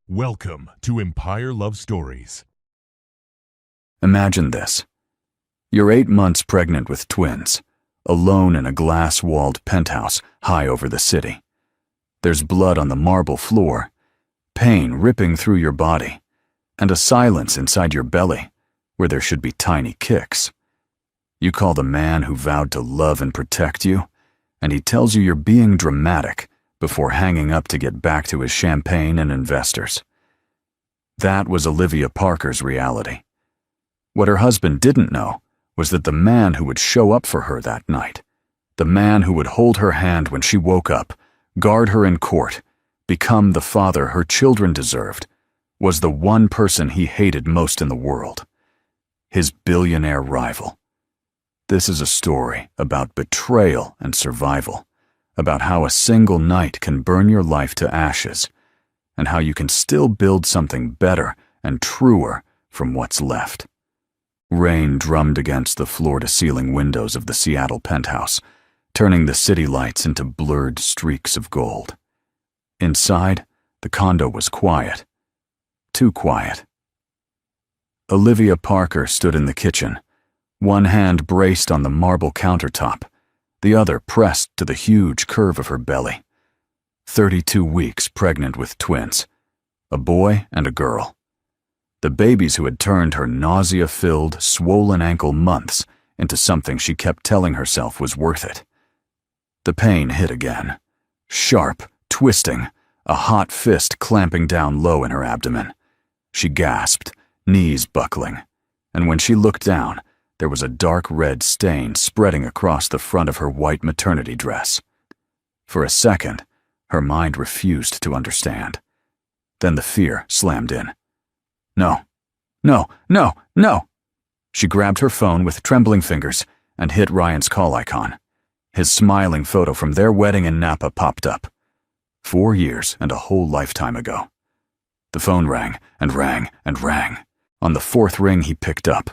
Welcome to Empire Love Stories. Imagine this. You're 8 months pregnant with twins, alone in a glass-walled penthouse high over the city. There's blood on the marble floor, pain ripping through your body, and a silence inside your belly where there should be tiny kicks. You call the man who vowed to love and protect you, and he tells you you're being dramatic before hanging up to get back to his champagne and investors. That was Olivia Parker's reality. What her husband didn't know was that the man who would show up for her that night, the man who would hold her hand when she woke up, guard her in court, become the father her children deserved, was the one person he hated most in the world. His billionaire rival. This is a story about betrayal and survival, about how a single night can burn your life to ashes, and how you can still build something better and truer from what's left. Rain drummed against the floor-to-ceiling windows of the Seattle penthouse, turning the city lights into blurred streaks of gold. Inside, the condo was quiet. Too quiet. Olivia Parker stood in the kitchen, one hand braced on the marble countertop, the other pressed to the huge curve of her belly. 32 weeks pregnant with twins, a boy and a girl. The babies who had turned her nausea-filled, swollen ankle months into something she kept telling herself was worth it. The pain hit again. Sharp, twisting, a hot fist clamping down low in her abdomen. She gasped, knees buckling, and when she looked down, there was a dark red stain spreading across the front of her white maternity dress. For a second, her mind refused to understand. Then the fear slammed in. No, no, no, no! She grabbed her phone with trembling fingers and hit Ryan's call icon. His smiling photo from their wedding in Napa popped up. 4 years and a whole lifetime ago. The phone rang and rang and rang. On the 4th ring, he picked up.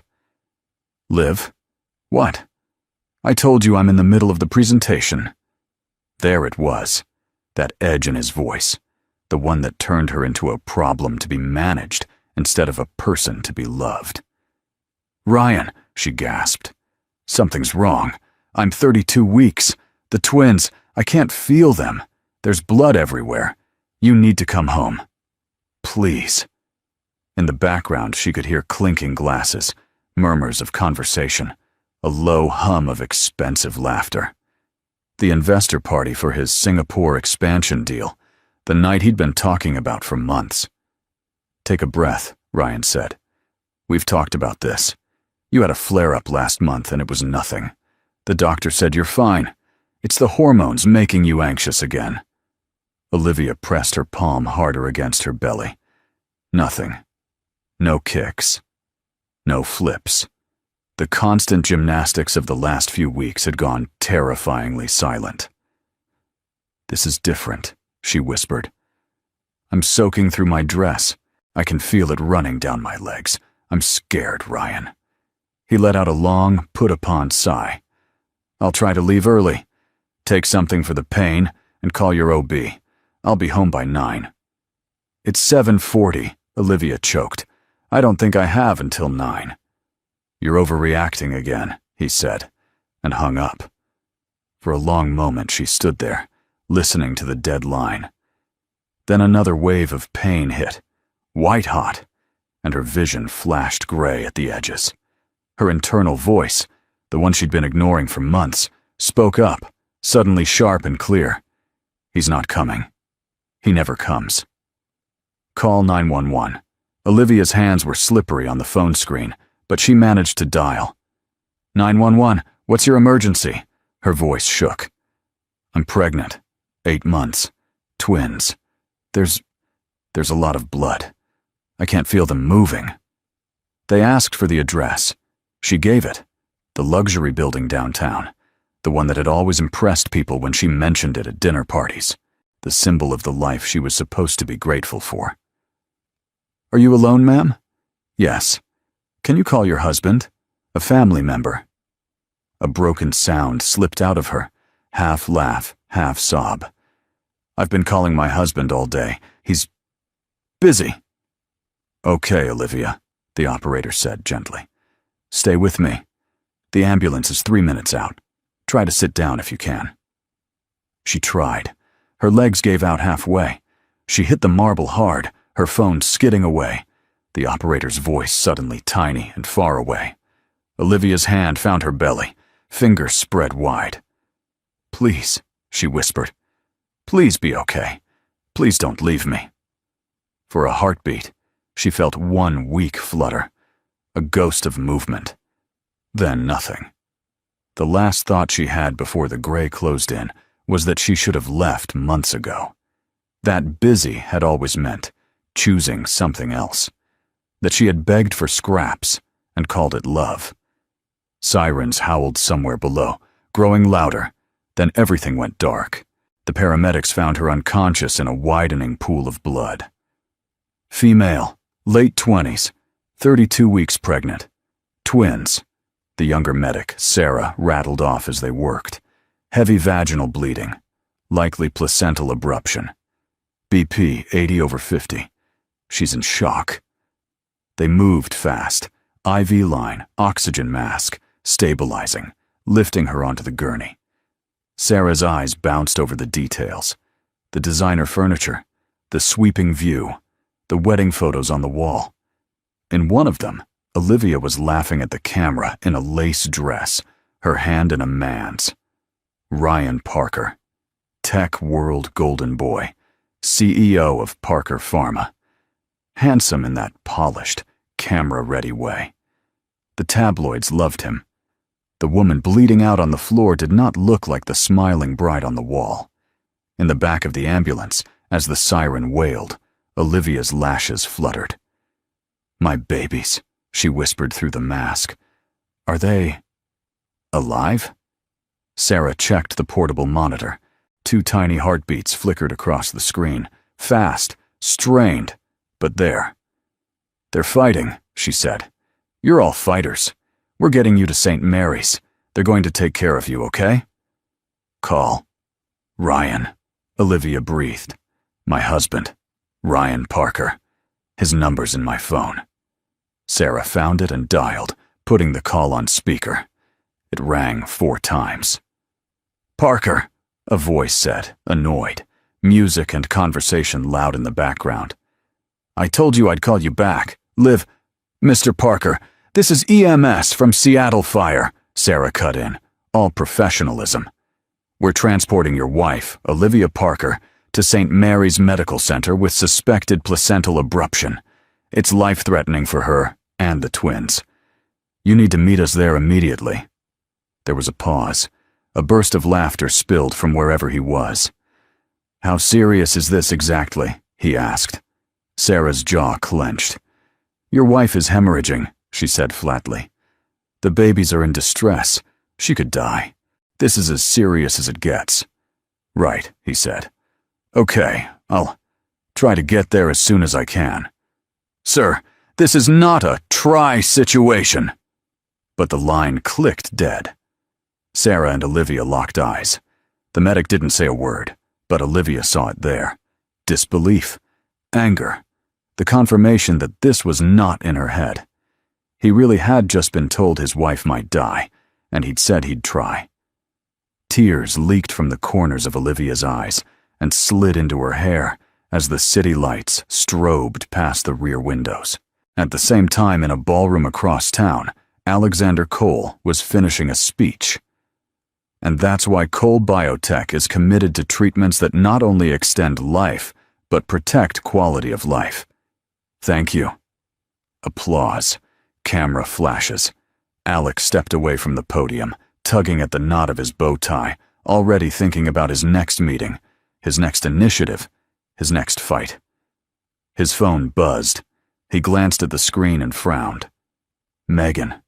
Liv? What? I told you I'm in the middle of the presentation. There it was, that edge in his voice, the one that turned her into a problem to be managed instead of a person to be loved. Ryan, she gasped. Something's wrong. I'm 32 weeks. The twins, I can't feel them. There's blood everywhere. You need to come home. Please. In the background, she could hear clinking glasses, murmurs of conversation, a low hum of expensive laughter. The investor party for his Singapore expansion deal, the night he'd been talking about for months. Take a breath, Ryan said. We've talked about this. You had a flare-up last month and it was nothing. The doctor said you're fine. It's the hormones making you anxious again. Olivia pressed her palm harder against her belly. Nothing. No kicks. No flips. The constant gymnastics of the last few weeks had gone terrifyingly silent. This is different, she whispered. I'm soaking through my dress. I can feel it running down my legs. I'm scared, Ryan. He let out a long, put-upon sigh. I'll try to leave early. Take something for the pain and call your OB. I'll be home by 9. It's 7:40, Olivia choked. I don't think I have until 9. You're overreacting again, he said, and hung up. For a long moment she stood there, listening to the dead line. Then another wave of pain hit, white-hot, and her vision flashed gray at the edges. Her internal voice, the one she'd been ignoring for months, spoke up, suddenly sharp and clear. He's not coming. He never comes. Call 911. Olivia's hands were slippery on the phone screen, but she managed to dial. 911, what's your emergency? Her voice shook. I'm pregnant. 8 months. Twins. There's a lot of blood. I can't feel them moving. They asked for the address. She gave it. The luxury building downtown. The one that had always impressed people when she mentioned it at dinner parties. The symbol of the life she was supposed to be grateful for. Are you alone, ma'am? Yes. Can you call your husband? A family member. A broken sound slipped out of her, half laugh, half sob. I've been calling my husband all day. Busy." "Okay, Olivia," the operator said gently. "Stay with me. The ambulance is 3 minutes out. Try to sit down if you can." She tried. Her legs gave out halfway. She hit the marble hard, her phone skidding away. The operator's voice suddenly tiny and far away. Olivia's hand found her belly, fingers spread wide. "Please," she whispered. "Please be okay. Please don't leave me." For a heartbeat, she felt one weak flutter, a ghost of movement. Then nothing. The last thought she had before the gray closed in was that she should have left months ago. That busy had always meant choosing something else. That she had begged for scraps and called it love. Sirens howled somewhere below, growing louder. Then everything went dark. The paramedics found her unconscious in a widening pool of blood. Female, late 20s, 32 weeks pregnant. Twins. The younger medic, Sarah, rattled off as they worked. Heavy vaginal bleeding. Likely placental abruption. BP 80/50. She's in shock. They moved fast. IV line, oxygen mask, stabilizing, lifting her onto the gurney. Sarah's eyes bounced over the details. The designer furniture, the sweeping view, the wedding photos on the wall. In one of them, Olivia was laughing at the camera in a lace dress, her hand in a man's. Ryan Parker, tech world golden boy, CEO of Parker Pharma. Handsome in that polished, camera-ready way. The tabloids loved him. The woman bleeding out on the floor did not look like the smiling bride on the wall. In the back of the ambulance, as the siren wailed, Olivia's lashes fluttered. "My babies," she whispered through the mask. "Are they alive?" Sarah checked the portable monitor. 2 tiny heartbeats flickered across the screen. Fast, strained, but there. "They're fighting," she said. "You're all fighters. We're getting you to St. Mary's. They're going to take care of you, okay?" "Call." "Ryan," Olivia breathed. "My husband, Ryan Parker. His number's in my phone." Sarah found it and dialed, putting the call on speaker. It rang 4 times. "Parker," a voice said, annoyed, music and conversation loud in the background. "I told you I'd call you back. Liv, Mr. Parker, this is EMS from Seattle Fire," Sarah cut in, all professionalism. "We're transporting your wife, Olivia Parker, to St. Mary's Medical Center with suspected placental abruption. It's life-threatening for her and the twins. You need to meet us there immediately." There was a pause. A burst of laughter spilled from wherever he was. "How serious is this exactly?" he asked. Sarah's jaw clenched. "Your wife is hemorrhaging," she said flatly. "The babies are in distress. She could die. This is as serious as it gets." "Right," he said. "Okay, I'll try to get there as soon as I can." "Sir, this is not a try situation." But the line clicked dead. Sarah and Olivia locked eyes. The medic didn't say a word, but Olivia saw it there. Disbelief, anger, the confirmation that this was not in her head. He really had just been told his wife might die, and he'd said he'd try. Tears leaked from the corners of Olivia's eyes and slid into her hair as the city lights strobed past the rear windows. At the same time, in a ballroom across town, Alexander Cole was finishing a speech. And that's why Cole Biotech is committed to treatments that not only extend life, but protect quality of life. Thank you. Applause. Camera flashes. Alex stepped away from the podium, tugging at the knot of his bow tie, already thinking about his next meeting, his next initiative, his next fight. His phone buzzed. He glanced at the screen and frowned. Megan.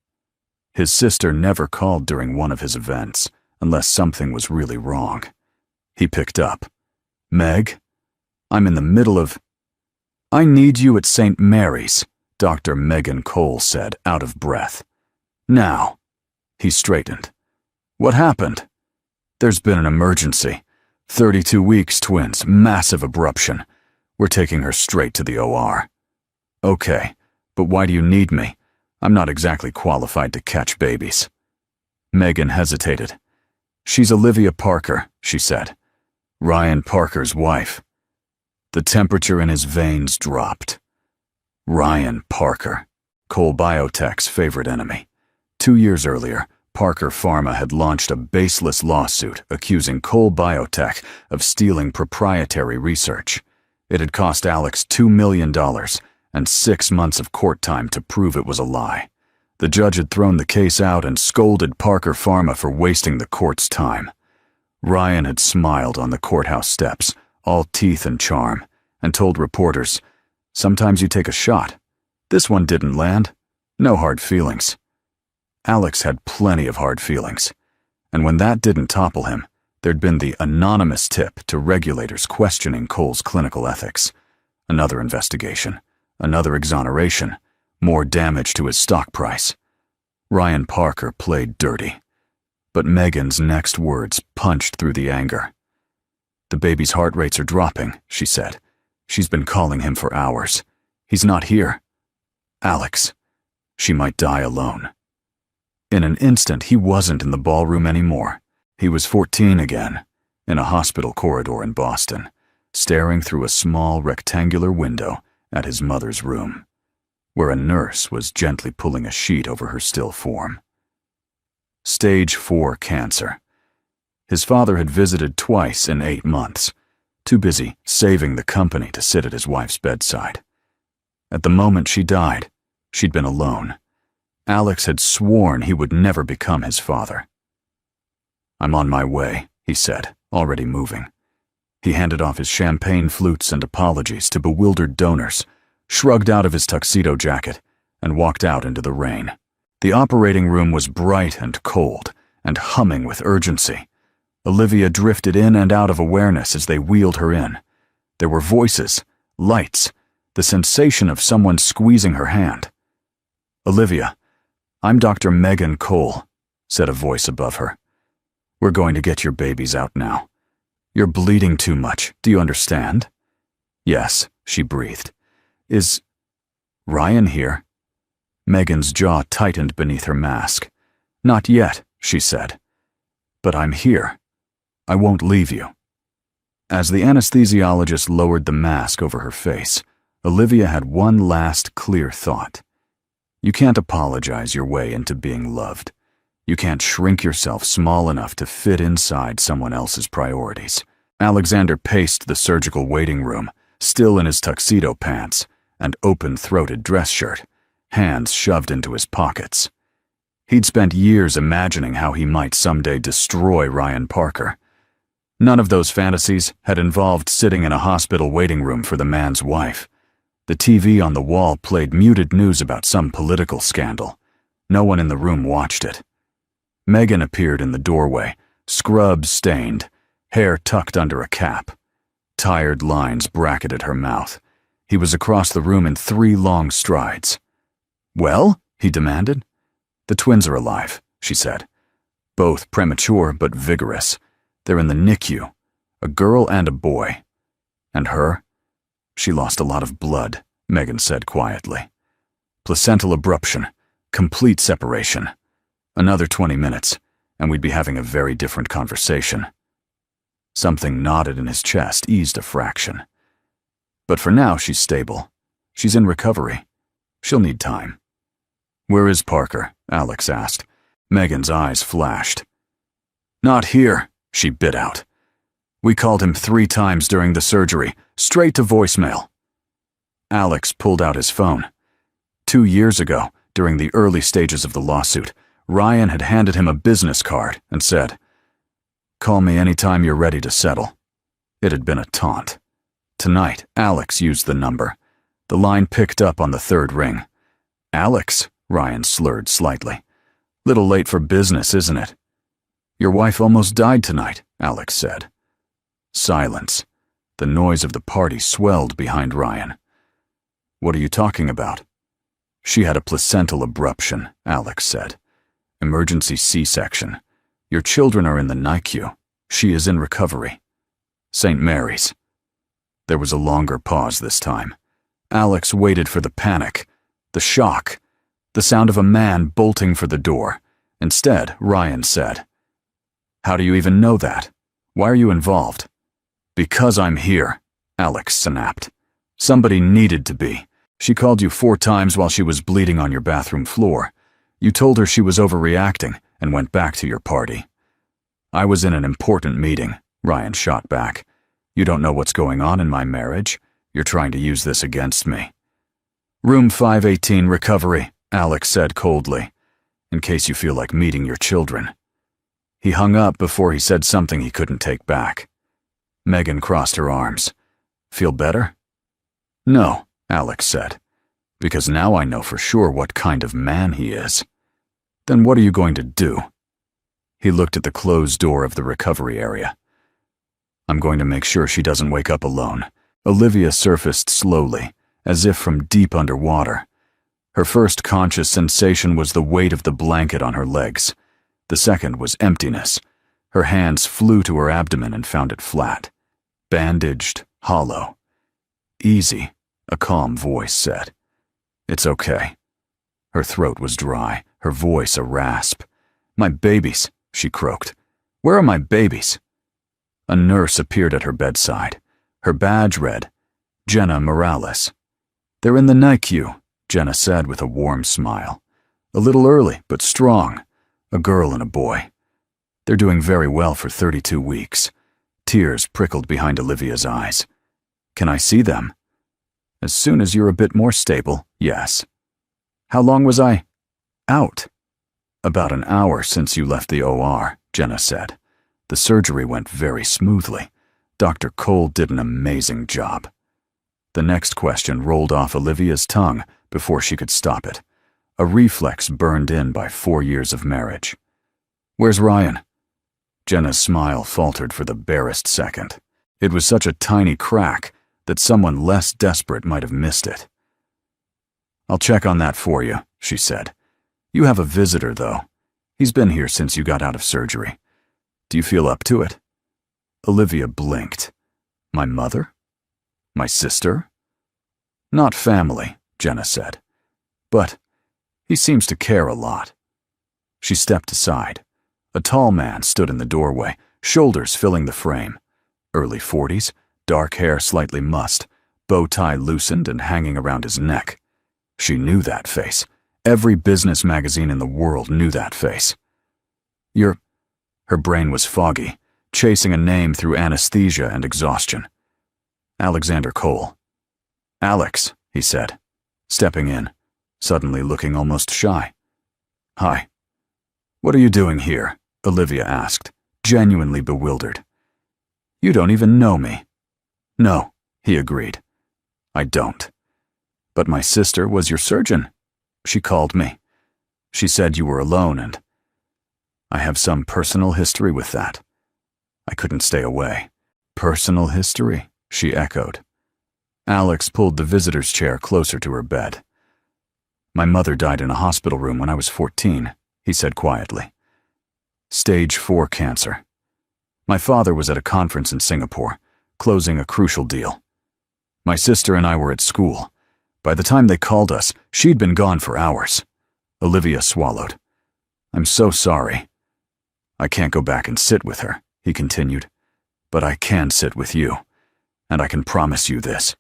His sister never called during one of his events, unless something was really wrong. He picked up. "Meg? I'm in the middle of—" "I need you at St. Mary's," Dr. Megan Cole said, out of breath. "Now." He straightened. "What happened?" "There's been an emergency. 32 weeks, twins, massive abruption. We're taking her straight to the OR. Okay, but why do you need me? I'm not exactly qualified to catch babies. Megan hesitated. She's Olivia Parker, she said. Ryan Parker's wife. The temperature in his veins dropped. Ryan Parker, Cole Biotech's favorite enemy. 2 years earlier, Parker Pharma had launched a baseless lawsuit accusing Cole Biotech of stealing proprietary research. It had cost Alex $2 million and 6 months of court time to prove it was a lie. The judge had thrown the case out and scolded Parker Pharma for wasting the court's time. Ryan had smiled on the courthouse steps, all teeth and charm, and told reporters, "Sometimes you take a shot. This one didn't land. No hard feelings." Alex had plenty of hard feelings, and when that didn't topple him, there'd been the anonymous tip to regulators questioning Cole's clinical ethics. Another investigation, another exoneration, more damage to his stock price. Ryan Parker played dirty, but Megan's next words punched through the anger. "The baby's heart rates are dropping," she said. "She's been calling him for hours. He's not here. Alex, she might die alone." In an instant, he wasn't in the ballroom anymore. He was 14 again, in a hospital corridor in Boston, staring through a small rectangular window at his mother's room, where a nurse was gently pulling a sheet over her still form. Stage 4 cancer. His father had visited twice in 8 months, too busy saving the company to sit at his wife's bedside. At the moment she died, she'd been alone. Alex had sworn he would never become his father. "I'm on my way," he said, already moving. He handed off his champagne flutes and apologies to bewildered donors, shrugged out of his tuxedo jacket, and walked out into the rain. The operating room was bright and cold, and humming with urgency. Olivia drifted in and out of awareness as they wheeled her in. There were voices, lights, the sensation of someone squeezing her hand. "Olivia, I'm Dr. Megan Cole," said a voice above her. "We're going to get your babies out now. You're bleeding too much, do you understand?" "Yes," she breathed. "Is Ryan here?" Megan's jaw tightened beneath her mask. "Not yet," she said. "But I'm here. I won't leave you." As the anesthesiologist lowered the mask over her face, Olivia had one last clear thought. You can't apologize your way into being loved. You can't shrink yourself small enough to fit inside someone else's priorities. Alexander paced the surgical waiting room, still in his tuxedo pants and open-throated dress shirt, hands shoved into his pockets. He'd spent years imagining how he might someday destroy Ryan Parker. None of those fantasies had involved sitting in a hospital waiting room for the man's wife. The TV on the wall played muted news about some political scandal. No one in the room watched it. Megan appeared in the doorway, scrub-stained, hair tucked under a cap. Tired lines bracketed her mouth. He was across the room in 3 long strides. "Well?" he demanded. "The twins are alive," she said. "Both premature but vigorous. They're in the NICU, a girl and a boy. And her? She lost a lot of blood," Megan said quietly. "Placental abruption, complete separation. Another 20 minutes, and we'd be having a very different conversation." Something knotted in his chest eased a fraction. "But for now, she's stable. She's in recovery. She'll need time." "Where is Parker?" Alex asked. Megan's eyes flashed. "Not here," she bit out. "We called him 3 times during the surgery, straight to voicemail." Alex pulled out his phone. 2 years ago, during the early stages of the lawsuit, Ryan had handed him a business card and said, "Call me anytime you're ready to settle." It had been a taunt. Tonight, Alex used the number. The line picked up on the 3rd ring. "Alex," Ryan slurred slightly. "Little late for business, isn't it?" "Your wife almost died tonight," Alex said. Silence. The noise of the party swelled behind Ryan. "What are you talking about?" "She had a placental abruption," Alex said. "Emergency C-section. Your children are in the NICU. She is in recovery. St. Mary's." There was a longer pause this time. Alex waited for the panic, the shock, the sound of a man bolting for the door. Instead, Ryan said, "How do you even know that? Why are you involved?" "Because I'm here," Alex snapped. "Somebody needed to be. She called you 4 times while she was bleeding on your bathroom floor. You told her she was overreacting and went back to your party." "I was in an important meeting," Ryan shot back. "You don't know what's going on in my marriage. You're trying to use this against me." "Room 518 recovery," Alex said coldly, "in case you feel like meeting your children." He hung up before he said something he couldn't take back. Megan crossed her arms. "Feel better?" "No," Alex said, "because now I know for sure what kind of man he is." "Then what are you going to do?" He looked at the closed door of the recovery area. "I'm going to make sure she doesn't wake up alone." Olivia surfaced slowly, as if from deep underwater. Her first conscious sensation was the weight of the blanket on her legs. The second was emptiness. Her hands flew to her abdomen and found it flat, bandaged, hollow. "Easy," a calm voice said. "It's okay." Her throat was dry, her voice a rasp. "My babies," she croaked. "Where are my babies?" A nurse appeared at her bedside. Her badge read, "Jenna Morales." "They're in the NICU," Jenna said with a warm smile. "A little early, but strong. A girl and a boy. They're doing very well for 32 weeks. Tears prickled behind Olivia's eyes. "Can I see them?" "As soon as you're a bit more stable, yes." "How long was I out?" "About an hour since you left the OR, Jenna said. "The surgery went very smoothly. Dr. Cole did an amazing job." The next question rolled off Olivia's tongue before she could stop it. A reflex burned in by 4 years of marriage. "Where's Ryan?" Jenna's smile faltered for the barest second. It was such a tiny crack that someone less desperate might have missed it. "I'll check on that for you," she said. "You have a visitor, though. He's been here since you got out of surgery. Do you feel up to it?" Olivia blinked. "My mother? My sister?" "Not family," Jenna said. "But he seems to care a lot." She stepped aside. A tall man stood in the doorway, shoulders filling the frame. Early 40s, dark hair slightly mussed, bow tie loosened and hanging around his neck. She knew that face. Every business magazine in the world knew that face. Her brain was foggy, chasing a name through anesthesia and exhaustion. "Alexander Cole." "Alex," he said, stepping in, suddenly looking almost shy. "Hi." "What are you doing here?" Olivia asked, genuinely bewildered. "You don't even know me." "No," he agreed. "I don't. But my sister was your surgeon. She called me. She said you were alone and I have some personal history with that. I couldn't stay away." "Personal history?" she echoed. Alex pulled the visitor's chair closer to her bed. "My mother died in a hospital room when I was 14, he said quietly. Stage 4 cancer. My father was at a conference in Singapore, closing a crucial deal. My sister and I were at school. By the time they called us, she'd been gone for hours." Olivia swallowed. "I'm so sorry. I can't go back and sit with her," he continued. "But I can sit with you. And I can promise you this.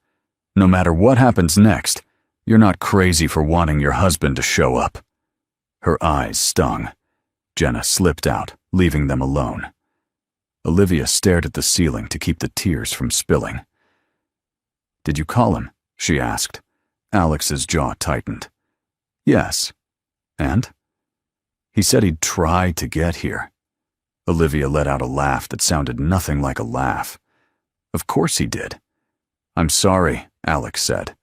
No matter what happens next, you're not crazy for wanting your husband to show up." Her eyes stung. Jenna slipped out, leaving them alone. Olivia stared at the ceiling to keep the tears from spilling. "Did you call him?" she asked. Alex's jaw tightened. "Yes. And?" "He said he'd try to get here." Olivia let out a laugh that sounded nothing like a laugh. "Of course he did." "I'm sorry," Alex said.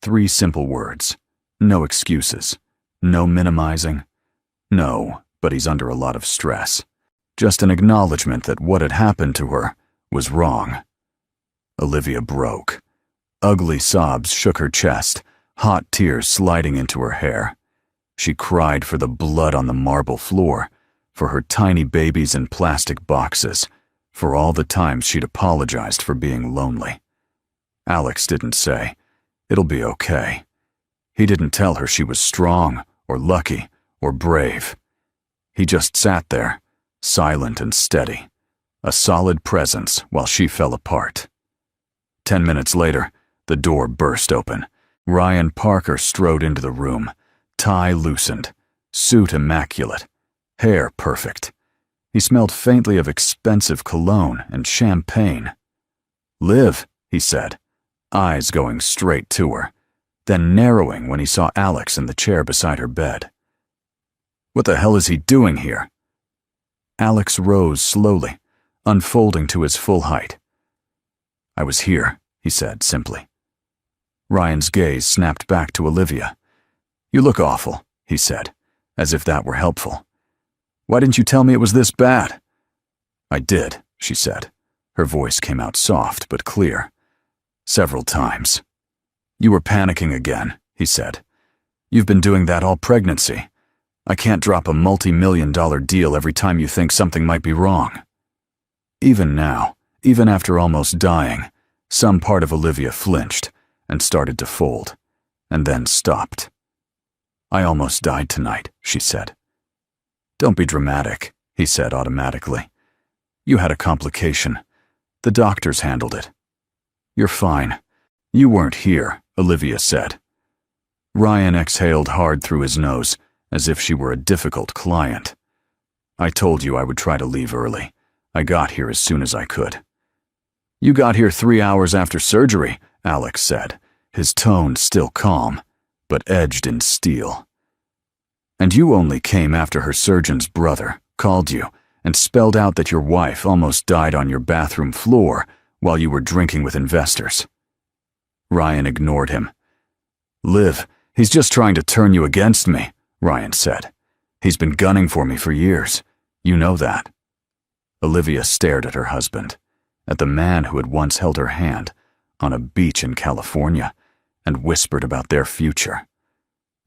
3 simple words. No excuses. No minimizing. No, but he's under a lot of stress. Just an acknowledgement that what had happened to her was wrong. Olivia broke. Ugly sobs shook her chest, hot tears sliding into her hair. She cried for the blood on the marble floor, for her tiny babies in plastic boxes, for all the times she'd apologized for being lonely. Alex didn't say, "It'll be okay." He didn't tell her she was strong or lucky or brave. He just sat there, silent and steady, a solid presence while she fell apart. 10 minutes later, the door burst open. Ryan Parker strode into the room, tie loosened, suit immaculate, hair perfect. He smelled faintly of expensive cologne and champagne. "Liv," he said, eyes going straight to her, then narrowing when he saw Alex in the chair beside her bed. "What the hell is he doing here?" Alex rose slowly, unfolding to his full height. "I was here," he said simply. Ryan's gaze snapped back to Olivia. "You look awful," he said, as if that were helpful. "Why didn't you tell me it was this bad?" "I did," she said. Her voice came out soft but clear. "Several times." "You were panicking again," he said. "You've been doing that all pregnancy. I can't drop a multi-million-dollar deal every time you think something might be wrong." Even now, even after almost dying, some part of Olivia flinched and started to fold, and then stopped. "I almost died tonight," she said. "Don't be dramatic," he said automatically. "You had a complication. The doctors handled it." "You're fine. You weren't here," Olivia said. Ryan exhaled hard through his nose, as if she were a difficult client. "I told you I would try to leave early. I got here as soon as I could." "You got here 3 hours after surgery," Alex said, his tone still calm, but edged in steel. "And you only came after her surgeon's brother called you and spelled out that your wife almost died on your bathroom floor while you were drinking with investors." Ryan ignored him. "Liv, he's just trying to turn you against me," Ryan said. "He's been gunning for me for years. You know that." Olivia stared at her husband, at the man who had once held her hand on a beach in California and whispered about their future,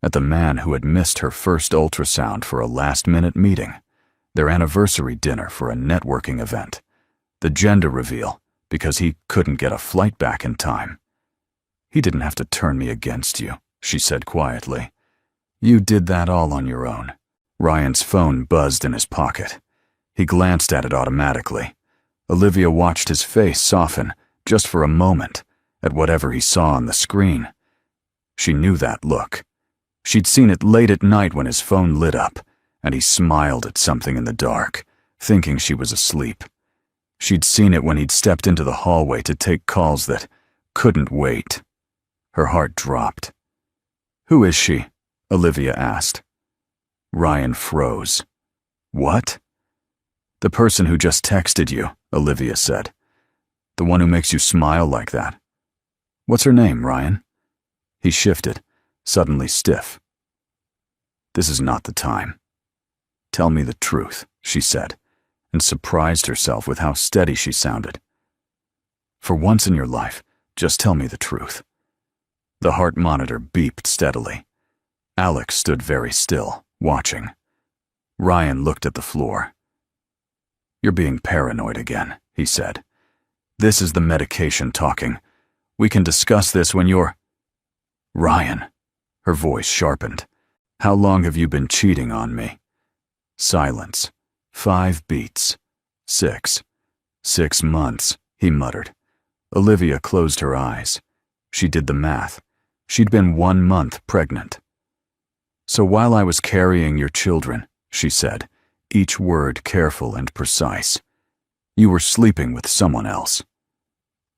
at the man who had missed her first ultrasound for a last-minute meeting, their anniversary dinner for a networking event, the gender reveal because he couldn't get a flight back in time. "He didn't have to turn me against you," she said quietly. "You did that all on your own." Ryan's phone buzzed in his pocket. He glanced at it automatically. Olivia watched his face soften, just for a moment, at whatever he saw on the screen. She knew that look. She'd seen it late at night when his phone lit up, and he smiled at something in the dark, thinking she was asleep. She'd seen it when he'd stepped into the hallway to take calls that couldn't wait. Her heart dropped. "Who is she?" Olivia asked. Ryan froze. "What?" "The person who just texted you," Olivia said. "The one who makes you smile like that. What's her name, Ryan?" He shifted, suddenly stiff. "This is not the time." "Tell me the truth," she said, and surprised herself with how steady she sounded. "For once in your life, just tell me the truth." The heart monitor beeped steadily. Alex stood very still, watching. Ryan looked at the floor. "You're being paranoid again," he said. "This is the medication talking. We can discuss this when you're—" "Ryan," her voice sharpened. "How long have you been cheating on me?" Silence. 5 beats. 6. 6 months, he muttered. Olivia closed her eyes. She did the math. She'd been 1 month pregnant. "So while I was carrying your children," she said, each word careful and precise, "you were sleeping with someone else."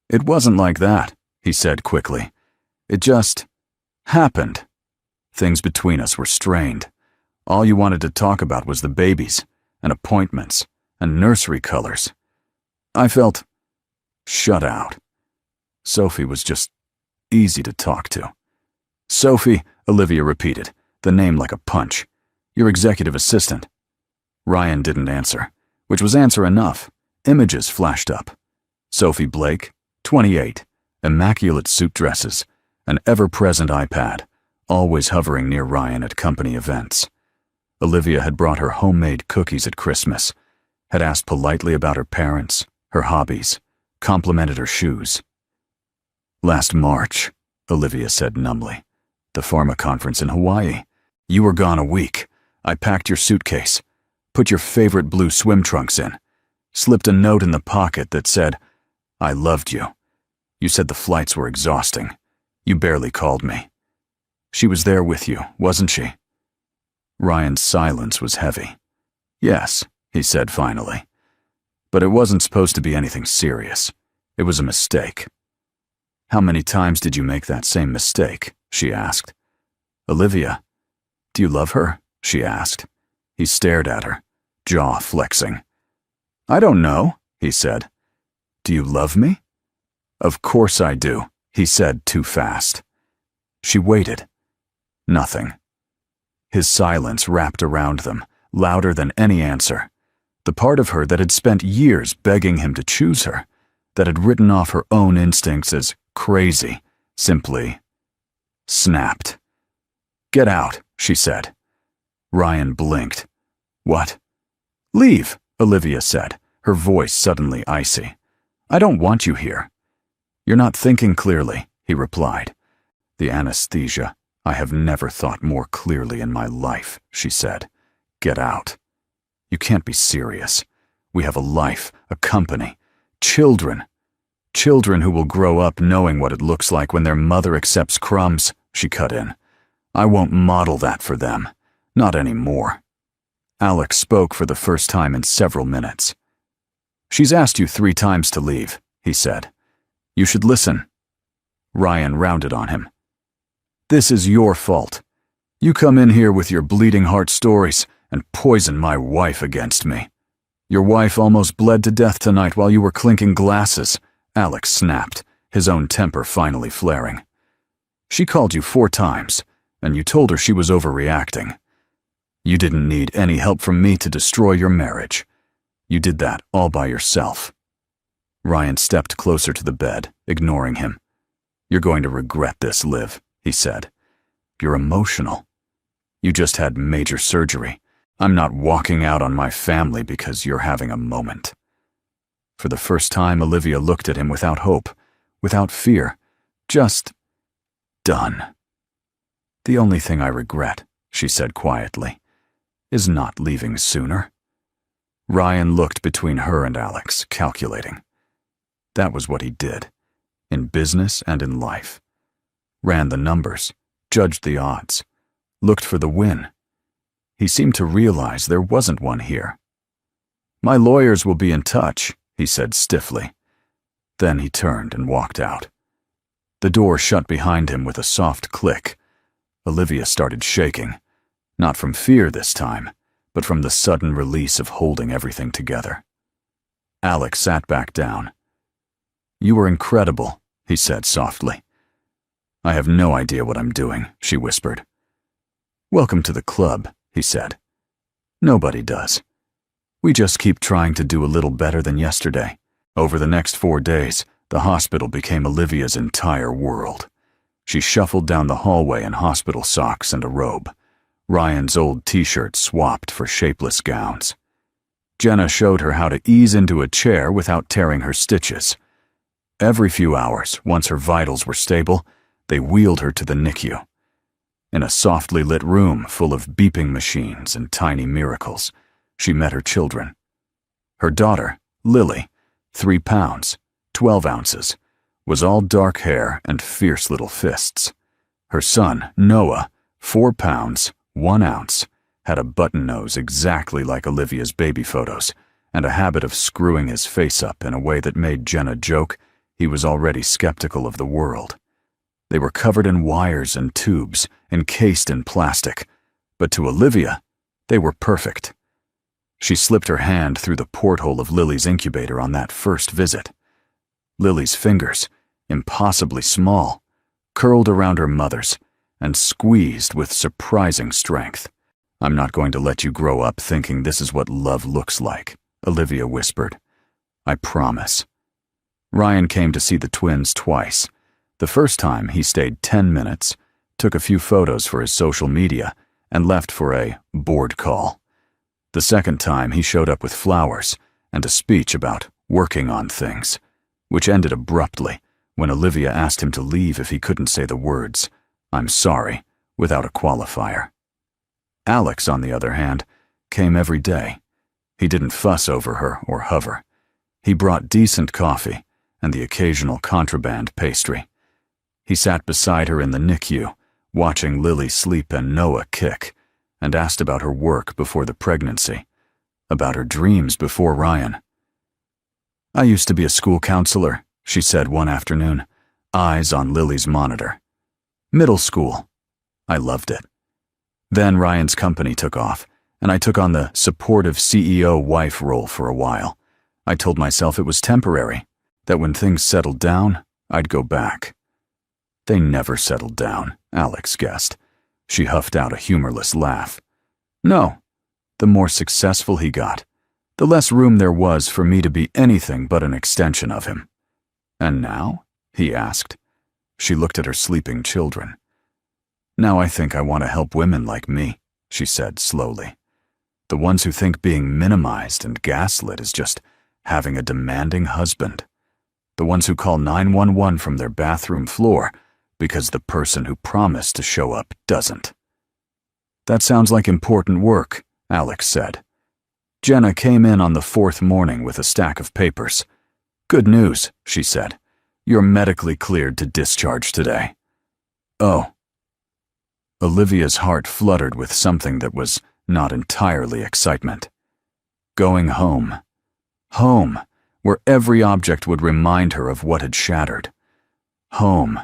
"It wasn't like that," he said quickly. "It just happened. Things between us were strained. All you wanted to talk about was the babies, and appointments, and nursery colors. I felt shut out. Sophie was just easy to talk to." "Sophie," Olivia repeated, the name like a punch. "Your executive assistant." Ryan didn't answer, which was answer enough. Images flashed up. Sophie Blake, 28, immaculate suit dresses, an ever-present iPad, always hovering near Ryan at company events. Olivia had brought her homemade cookies at Christmas, had asked politely about her parents, her hobbies, complimented her shoes. Last March, Olivia said numbly. The pharma conference in Hawaii. You were gone a week. I packed your suitcase, put your favorite blue swim trunks in, slipped a note in the pocket that said, I loved you. You said the flights were exhausting. You barely called me. She was there with you, wasn't she? Ryan's silence was heavy. Yes, he said finally. But it wasn't supposed to be anything serious. It was a mistake. How many times did you make that same mistake? She asked. Olivia, do you love her? She asked. He stared at her, jaw flexing. I don't know, he said. Do you love me? Of course I do, he said too fast. She waited. Nothing. His silence wrapped around them, louder than any answer. The part of her that had spent years begging him to choose her, that had written off her own instincts as crazy, simply snapped. Get out, she said. Ryan blinked. What? Leave, Olivia said, her voice suddenly icy. I don't want you here. You're not thinking clearly, he replied. The anesthesia. I have never thought more clearly in my life, she said. Get out. You can't be serious. We have a life, a company, children. Children who will grow up knowing what it looks like when their mother accepts crumbs, she cut in. I won't model that for them. Not anymore. Alex spoke for the first time in several minutes. She's asked you 3 times to leave, he said. You should listen. Ryan rounded on him. This is your fault. You come in here with your bleeding heart stories and poison my wife against me. Your wife almost bled to death tonight while you were clinking glasses, Alex snapped, his own temper finally flaring. She called you 4 times, and you told her she was overreacting. You didn't need any help from me to destroy your marriage. You did that all by yourself. Ryan stepped closer to the bed, ignoring him. You're going to regret this, Liv, he said. You're emotional. You just had major surgery. I'm not walking out on my family because you're having a moment. For the first time, Olivia looked at him without hope, without fear, just done. The only thing I regret, she said quietly, is not leaving sooner. Ryan looked between her and Alex, calculating. That was what he did, in business and in life. Ran the numbers, judged the odds, looked for the win. He seemed to realize there wasn't one here. My lawyers will be in touch, he said stiffly. Then he turned and walked out. The door shut behind him with a soft click. Olivia started shaking, not from fear this time, but from the sudden release of holding everything together. Alex sat back down. You were incredible, he said softly. I have no idea what I'm doing, she whispered. Welcome to the club, he said. Nobody does. We just keep trying to do a little better than yesterday. Over the next 4 days, the hospital became Olivia's entire world. She shuffled down the hallway in hospital socks and a robe. Ryan's old t-shirt swapped for shapeless gowns. Jenna showed her how to ease into a chair without tearing her stitches. Every few hours, once her vitals were stable, they wheeled her to the NICU. In a softly lit room full of beeping machines and tiny miracles, she met her children. Her daughter, Lily, 3 pounds, 12 ounces, was all dark hair and fierce little fists. Her son, Noah, 4 pounds, 1 ounce, had a button nose exactly like Olivia's baby photos, and a habit of screwing his face up in a way that made Jenna joke he was already skeptical of the world. They were covered in wires and tubes, encased in plastic, but to Olivia, they were perfect. She slipped her hand through the porthole of Lily's incubator on that first visit. Lily's fingers, impossibly small, curled around her mother's and squeezed with surprising strength. I'm not going to let you grow up thinking this is what love looks like, Olivia whispered. I promise. Ryan came to see the twins twice. The first time he stayed 10 minutes, took a few photos for his social media, and left for a board call. The second time he showed up with flowers and a speech about working on things, which ended abruptly when Olivia asked him to leave if he couldn't say the words, "I'm sorry," without a qualifier. Alex, on the other hand, came every day. He didn't fuss over her or hover. He brought decent coffee and the occasional contraband pastry. He sat beside her in the NICU, watching Lily sleep and Noah kick, and asked about her work before the pregnancy, about her dreams before Ryan. "I used to be a school counselor," she said one afternoon, eyes on Lily's monitor. "Middle school. I loved it. Then Ryan's company took off, and I took on the supportive CEO wife role for a while. I told myself it was temporary, that when things settled down, I'd go back." "They never settled down," Alex guessed. She huffed out a humorless laugh. "No. The more successful he got, the less room there was for me to be anything but an extension of him." "And now?" he asked. She looked at her sleeping children. "Now I think I want to help women like me," she said slowly. "The ones who think being minimized and gaslit is just having a demanding husband. The ones who call 911 from their bathroom floor because the person who promised to show up doesn't." "That sounds like important work," Alex said. Jenna came in on the 4th morning with a stack of papers. "Good news," she said. "You're medically cleared to discharge today." "Oh." Olivia's heart fluttered with something that was not entirely excitement. Going home. Home, where every object would remind her of what had shattered. Home,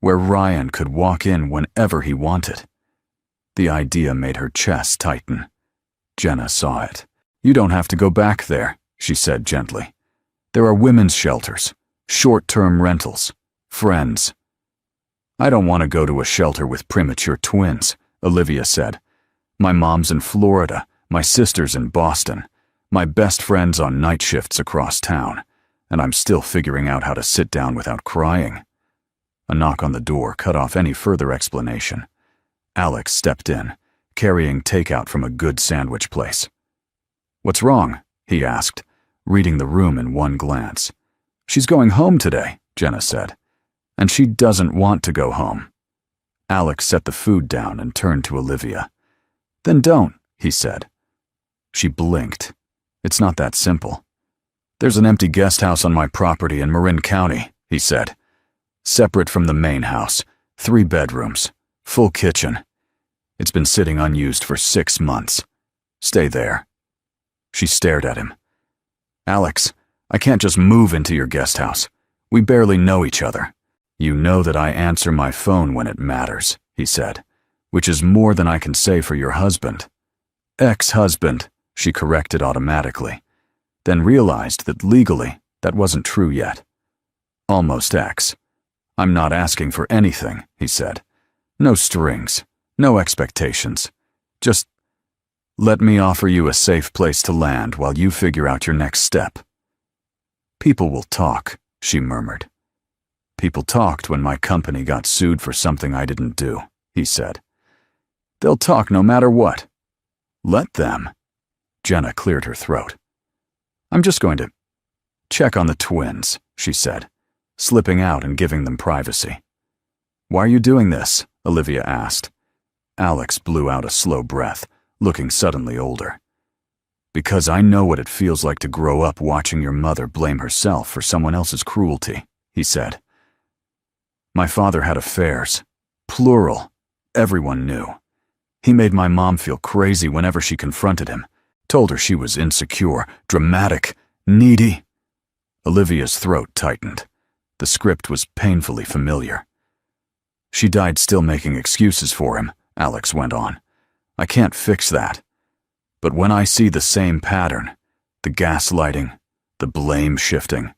where Ryan could walk in whenever he wanted. The idea made her chest tighten. Jenna saw it. "You don't have to go back there," she said gently. "There are women's shelters, short-term rentals, friends." "I don't want to go to a shelter with premature twins," Olivia said. "My mom's in Florida, my sister's in Boston, my best friend's on night shifts across town, and I'm still figuring out how to sit down without crying." A knock on the door cut off any further explanation. Alex stepped in, carrying takeout from a good sandwich place. "What's wrong?" he asked, reading the room in one glance. "She's going home today," Jenna said. "And she doesn't want to go home." Alex set the food down and turned to Olivia. "Then don't," he said. She blinked. "It's not that simple." "There's an empty guest house on my property in Marin County," he said. "Separate from the main house, 3 bedrooms, full kitchen. It's been sitting unused for 6 months. Stay there." She stared at him. "Alex, I can't just move into your guest house. We barely know each other." "You know that I answer my phone when it matters," he said, "which is more than I can say for your husband." "Ex-husband," she corrected automatically, then realized that legally that wasn't true yet. "Almost ex. I'm not asking for anything," he said. "No strings, no expectations. Just let me offer you a safe place to land while you figure out your next step." "People will talk," she murmured. "People talked when my company got sued for something I didn't do," he said. "They'll talk no matter what." "Let them." Jenna cleared her throat. "I'm just going to check on the twins," she said, slipping out and giving them privacy. "Why are you doing this?" Olivia asked. Alex blew out a slow breath, looking suddenly older. "Because I know what it feels like to grow up watching your mother blame herself for someone else's cruelty," he said. "My father had affairs. Plural. Everyone knew. He made my mom feel crazy whenever she confronted him, told her she was insecure, dramatic, needy." Olivia's throat tightened. The script was painfully familiar. "She died still making excuses for him," Alex went on. "I can't fix that. But when I see the same pattern, the gaslighting, the blame shifting,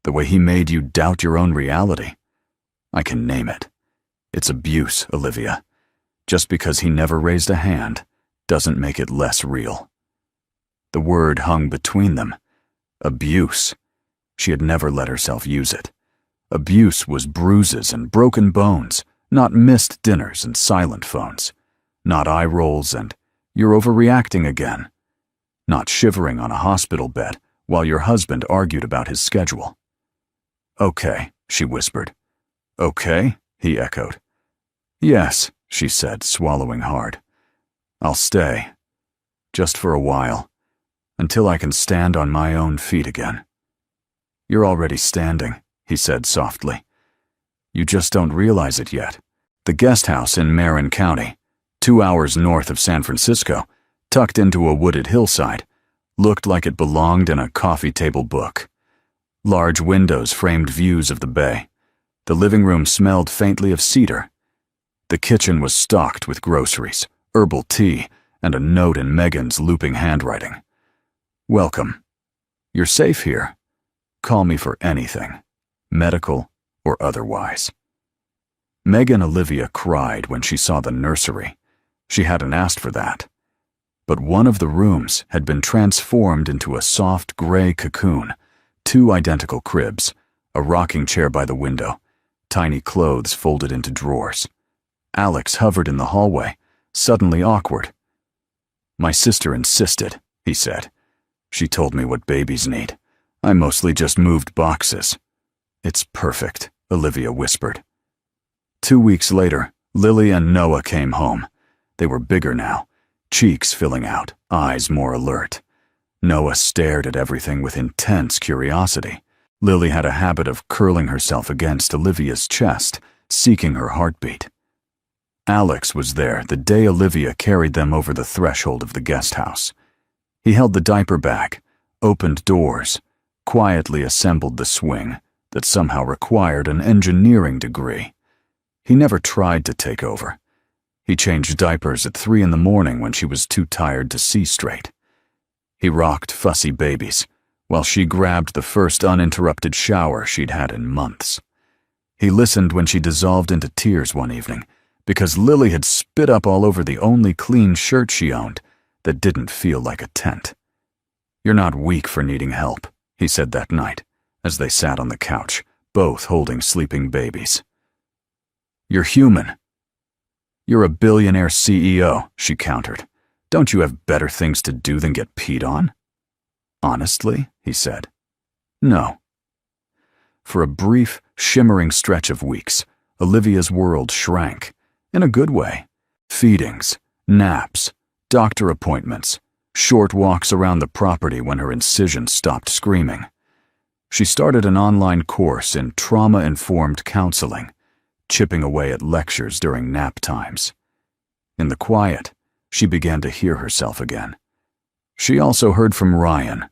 the way he made you doubt your own reality, I can name it. It's abuse, Olivia. Just because he never raised a hand doesn't make it less real." The word hung between them. Abuse. She had never let herself use it. Abuse was bruises and broken bones, not missed dinners and silent phones, not eye rolls and "you're overreacting again," not shivering on a hospital bed while your husband argued about his schedule. "Okay," she whispered. Okay, he echoed. Yes, she said, swallowing hard. I'll stay. Just for a while. Until I can stand on my own feet again. You're already standing, he said softly. You just don't realize it yet. The guest house in Marin County, 2 hours north of San Francisco, tucked into a wooded hillside, looked like it belonged in a coffee table book. Large windows framed views of the bay. The living room smelled faintly of cedar. The kitchen was stocked with groceries, herbal tea, and a note in Megan's looping handwriting. Welcome. You're safe here. Call me for anything, medical or otherwise. Megan Olivia cried when she saw the nursery. She hadn't asked for that. But one of the rooms had been transformed into a soft gray cocoon, 2 identical cribs, a rocking chair by the window, tiny clothes folded into drawers. Alex hovered in the hallway, suddenly awkward. My sister insisted, he said. She told me what babies need. I mostly just moved boxes. It's perfect, Olivia whispered. 2 weeks later, Lily and Noah came home. They were bigger now, cheeks filling out, eyes more alert. Noah stared at everything with intense curiosity. Lily had a habit of curling herself against Olivia's chest, seeking her heartbeat. Alex was there the day Olivia carried them over the threshold of the guest house. He held the diaper bag, opened doors, quietly assembled the swing that somehow required an engineering degree. He never tried to take over. He changed diapers at 3 in the morning when she was too tired to see straight. He rocked fussy babies, while she grabbed the first uninterrupted shower she'd had in months. He listened when she dissolved into tears one evening, because Lily had spit up all over the only clean shirt she owned that didn't feel like a tent. You're not weak for needing help, he said that night, as they sat on the couch, both holding sleeping babies. You're human. You're a billionaire CEO, she countered. Don't you have better things to do than get peed on? Honestly, he said. No. For a brief, shimmering stretch of weeks, Olivia's world shrank, in a good way. Feedings, naps, doctor appointments, short walks around the property when her incision stopped screaming. She started an online course in trauma-informed counseling, chipping away at lectures during nap times. In the quiet, she began to hear herself again. She also heard from Ryan.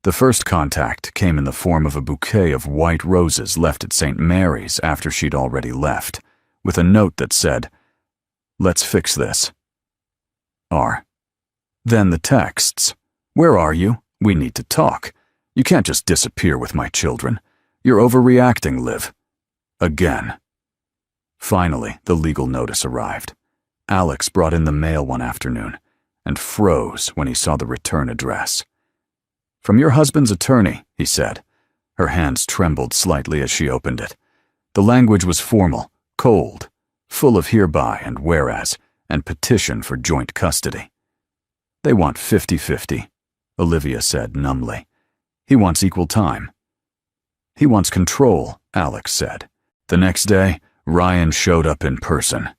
The first contact came in the form of a bouquet of white roses left at St. Mary's after she'd already left, with a note that said, "Let's fix this." R. Then the texts. "Where are you? We need to talk. You can't just disappear with my children. You're overreacting, Liv." Again. Finally, the legal notice arrived. Alex brought in the mail one afternoon and froze when he saw the return address. "From your husband's attorney," he said. Her hands trembled slightly as she opened it. The language was formal, cold, full of hereby and whereas, and petition for joint custody. "They want 50-50, Olivia said numbly. "He wants equal time." "He wants control," Alex said. The next day, Ryan showed up in person.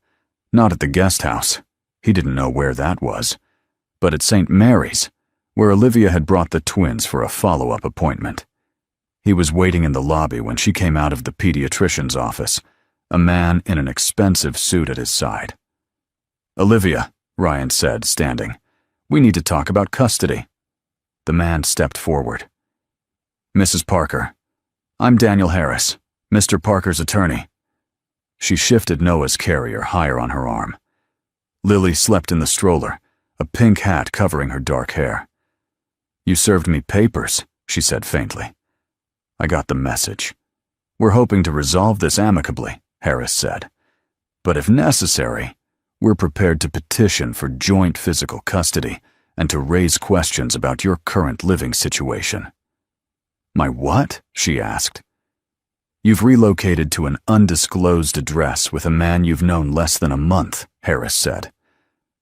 Not at the guest house. He didn't know where that was. But at St. Mary's, where Olivia had brought the twins for a follow-up appointment. He was waiting in the lobby when she came out of the pediatrician's office, a man in an expensive suit at his side. "Olivia," Ryan said, standing, "we need to talk about custody." The man stepped forward. "Mrs. Parker, I'm Daniel Harris, Mr. Parker's attorney." She shifted Noah's carrier higher on her arm. Lily slept in the stroller, a pink hat covering her dark hair. "You served me papers," she said faintly. "I got the message. We're hoping to resolve this amicably," Harris said. "But if necessary, we're prepared to petition for joint physical custody and to raise questions about your current living situation." "My what?" she asked. "You've relocated to an undisclosed address with a man you've known less than a month," Harris said.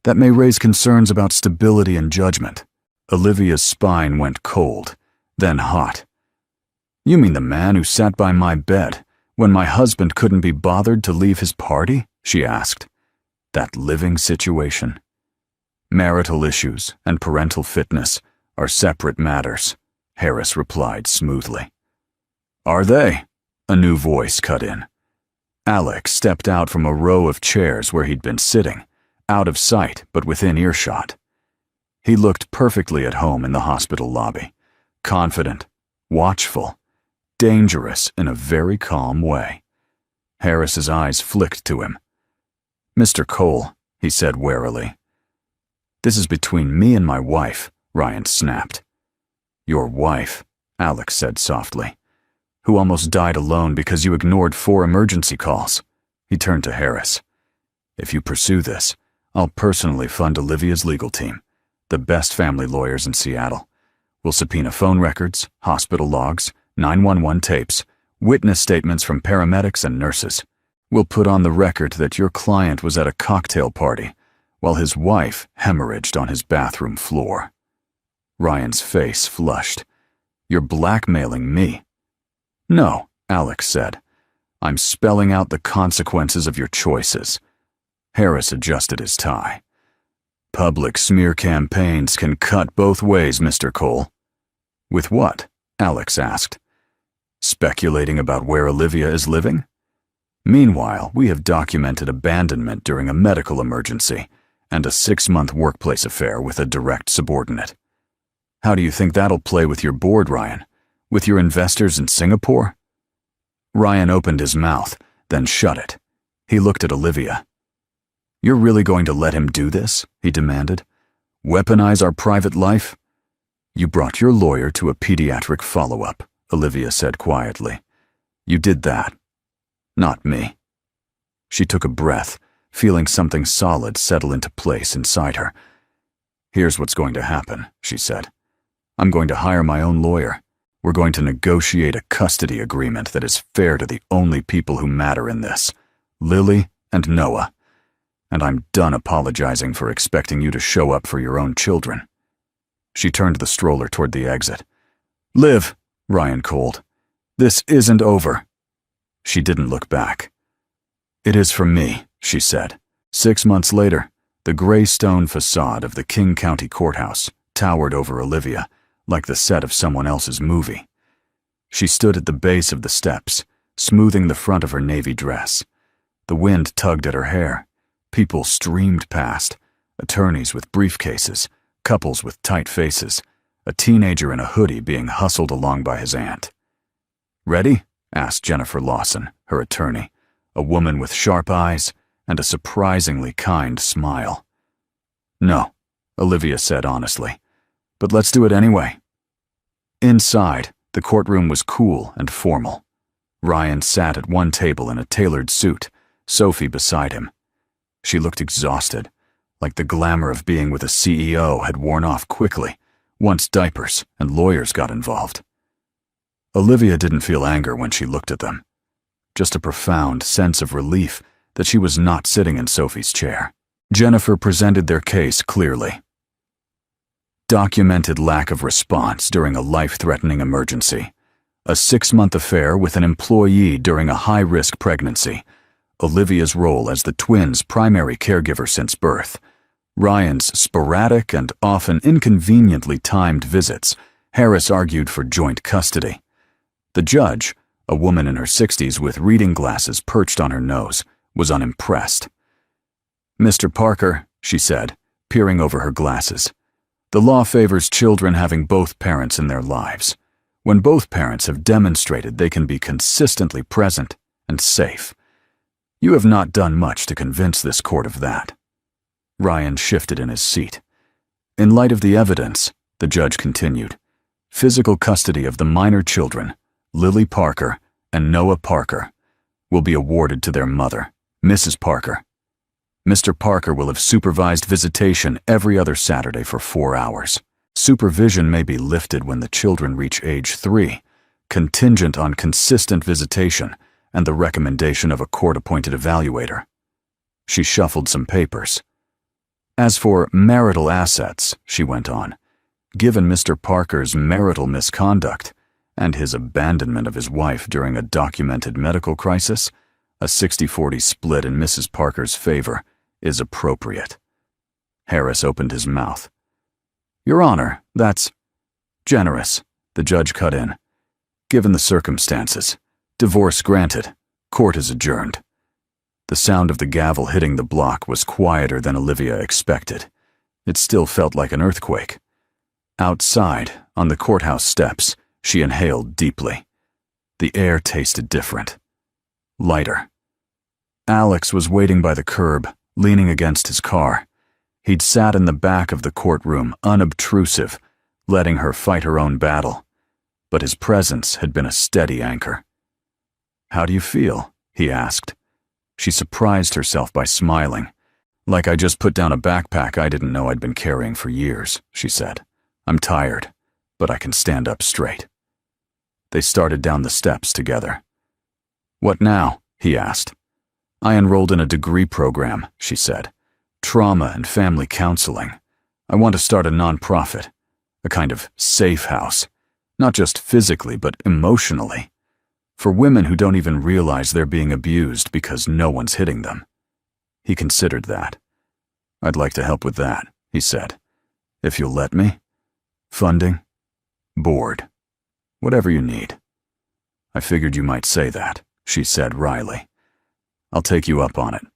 "That may raise concerns about stability and judgment." Olivia's spine went cold, then hot. "You mean the man who sat by my bed When my husband couldn't be bothered to leave his party? She asked. That living situation. Marital issues and parental fitness are separate matters, Harris replied smoothly. Are they? A new voice cut in. Alex stepped out from a row of chairs where he'd been sitting, out of sight but within earshot. He looked perfectly at home in the hospital lobby, confident, watchful, dangerous in a very calm way. Harris's eyes flicked to him. Mr. Cole, he said warily. This is between me and my wife, Ryan snapped. Your wife, Alex said softly, who almost died alone because you ignored 4 emergency calls. He turned to Harris. If you pursue this, I'll personally fund Olivia's legal team, the best family lawyers in Seattle. We'll subpoena phone records, hospital logs, 911 tapes, witness statements from paramedics and nurses. We'll put on the record that your client was at a cocktail party while his wife hemorrhaged on his bathroom floor. Ryan's face flushed. You're blackmailing me. No, Alex said. I'm spelling out the consequences of your choices. Harris adjusted his tie. Public smear campaigns can cut both ways, Mr. Cole. With what? Alex asked. Speculating about where Olivia is living? Meanwhile, we have documented abandonment during a medical emergency and a 6-month workplace affair with a direct subordinate. How do you think that'll play with your board, Ryan? With your investors in Singapore? Ryan opened his mouth, then shut it. He looked at Olivia. You're really going to let him do this? He demanded. Weaponize our private life? You brought your lawyer to a pediatric follow-up, Olivia said quietly. You did that. Not me. She took a breath, feeling something solid settle into place inside her. Here's what's going to happen, she said. I'm going to hire my own lawyer. We're going to negotiate a custody agreement that is fair to the only people who matter in this, Lily and Noah. And I'm done apologizing for expecting you to show up for your own children. She turned the stroller toward the exit. Liv, Ryan called. This isn't over. She didn't look back. It is for me, she said. 6 months later, the gray stone facade of the King County Courthouse towered over Olivia, like the set of someone else's movie. She stood at the base of the steps, smoothing the front of her navy dress. The wind tugged at her hair. People streamed past, attorneys with briefcases, couples with tight faces, a teenager in a hoodie being hustled along by his aunt. Ready? Asked Jennifer Lawson, her attorney, a woman with sharp eyes and a surprisingly kind smile. No, Olivia said honestly, but let's do it anyway. Inside, the courtroom was cool and formal. Ryan sat at one table in a tailored suit, Sophie beside him. She looked exhausted, like the glamour of being with a CEO had worn off quickly, once diapers and lawyers got involved. Olivia didn't feel anger when she looked at them, just a profound sense of relief that she was not sitting in Sophie's chair. Jennifer presented their case clearly. Documented lack of response during a life-threatening emergency, a 6-month affair with an employee during a high-risk pregnancy, Olivia's role as the twins' primary caregiver since birth, Ryan's sporadic and often inconveniently timed visits. Harris argued for joint custody. The judge, a woman in her 60s with reading glasses perched on her nose, was unimpressed. Mr. Parker, she said, peering over her glasses, the law favors children having both parents in their lives, when both parents have demonstrated they can be consistently present and safe. You have not done much to convince this court of that. Ryan shifted in his seat. In light of the evidence, the judge continued, physical custody of the minor children, Lily Parker and Noah Parker, will be awarded to their mother, Mrs. Parker. Mr. Parker will have supervised visitation every other Saturday for 4 hours. Supervision may be lifted when the children reach age 3, contingent on consistent visitation and the recommendation of a court-appointed evaluator. She shuffled some papers. As for marital assets, she went on, given Mr. Parker's marital misconduct, and his abandonment of his wife during a documented medical crisis, a 60-40 split in Mrs. Parker's favor is appropriate. Harris opened his mouth. "Your Honor, that's generous," the judge cut in. "Given the circumstances, divorce granted, court is adjourned." The sound of the gavel hitting the block was quieter than Olivia expected. It still felt like an earthquake. Outside, on the courthouse steps, she inhaled deeply. The air tasted different. Lighter. Alex was waiting by the curb, leaning against his car. He'd sat in the back of the courtroom, unobtrusive, letting her fight her own battle. But his presence had been a steady anchor. "How do you feel?" he asked. She surprised herself by smiling. "Like I just put down a backpack I didn't know I'd been carrying for years," she said. "I'm tired, but I can stand up straight." They started down the steps together. "What now?" he asked. "I enrolled in a degree program," she said. "Trauma and family counseling. I want to start a nonprofit, a kind of safe house, not just physically but emotionally, for women who don't even realize they're being abused because no one's hitting them." He considered that. "I'd like to help with that," he said. "If you'll let me. Funding? Board? Whatever you need." "I figured you might say that," she said wryly. "I'll take you up on it.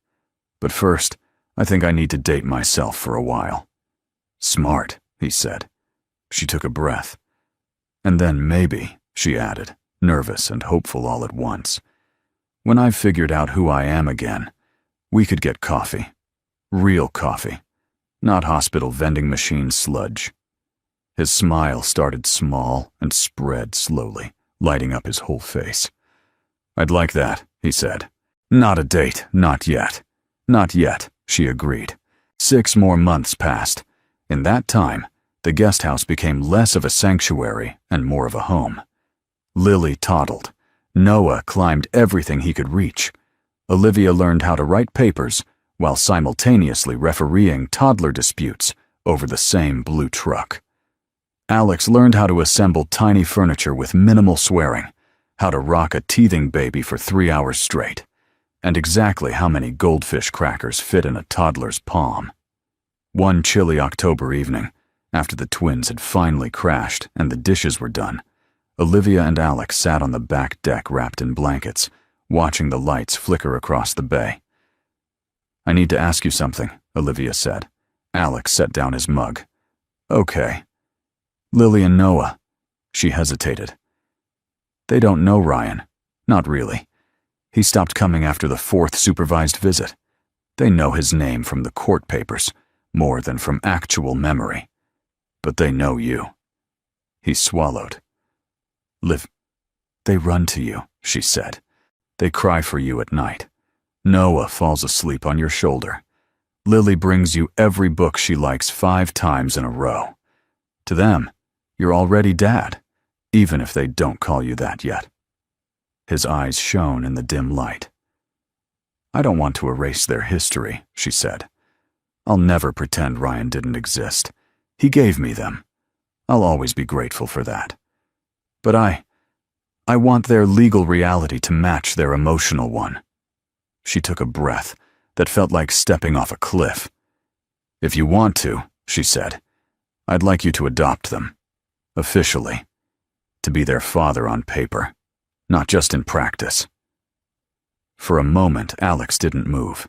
But first, I think I need to date myself for a while." "Smart," he said. She took a breath. "And then maybe," she added, nervous and hopeful all at once, "when I've figured out who I am again, we could get coffee. Real coffee. Not hospital vending machine sludge." His smile started small and spread slowly, lighting up his whole face. "I'd like that," he said. "Not a date, not yet." "Not yet," she agreed. 6 more months passed. In that time, the guest house became less of a sanctuary and more of a home. Lily toddled. Noah climbed everything he could reach. Olivia learned how to write papers while simultaneously refereeing toddler disputes over the same blue truck. Alex learned how to assemble tiny furniture with minimal swearing, how to rock a teething baby for 3 hours straight, and exactly how many goldfish crackers fit in a toddler's palm. One chilly October evening, after the twins had finally crashed and the dishes were done, Olivia and Alex sat on the back deck wrapped in blankets, watching the lights flicker across the bay. "I need to ask you something," Olivia said. Alex set down his mug. "Okay." "Lily and Noah." She hesitated. "They don't know Ryan. Not really. He stopped coming after the 4th supervised visit. They know his name from the court papers, more than from actual memory. But they know you." He swallowed. "They run to you," she said. "They cry for you at night. Noah falls asleep on your shoulder. Lily brings you every book she likes 5 times in a row. To them, you're already Dad, even if they don't call you that yet." His eyes shone in the dim light. "I don't want to erase their history," she said. "I'll never pretend Ryan didn't exist. He gave me them. I'll always be grateful for that. But I want their legal reality to match their emotional one." She took a breath that felt like stepping off a cliff. "If you want to," she said, "I'd like you to adopt them. Officially. To be their father on paper, not just in practice." For a moment, Alex didn't move.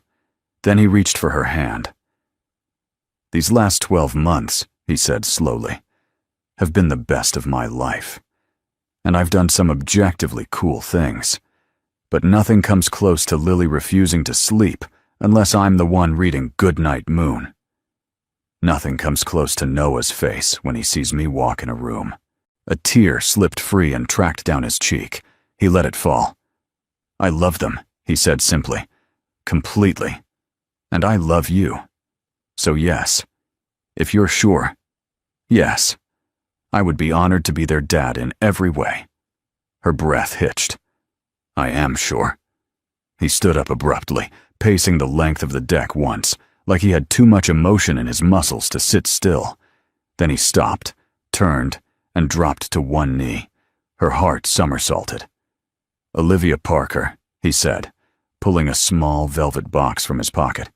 Then he reached for her hand. "These last 12 months," he said slowly, "have been the best of my life. And I've done some objectively cool things. But nothing comes close to Lily refusing to sleep unless I'm the one reading Goodnight Moon. Nothing comes close to Noah's face when he sees me walk in a room." A tear slipped free and tracked down his cheek. He let it fall. "I love them," he said simply. "Completely. And I love you. So yes, if you're sure, yes, I would be honored to be their dad in every way." Her breath hitched. "I am sure." He stood up abruptly, pacing the length of the deck once, like he had too much emotion in his muscles to sit still. Then he stopped, turned, and dropped to one knee, Her heart somersaulted. "Olivia Parker," he said, pulling a small velvet box from his pocket.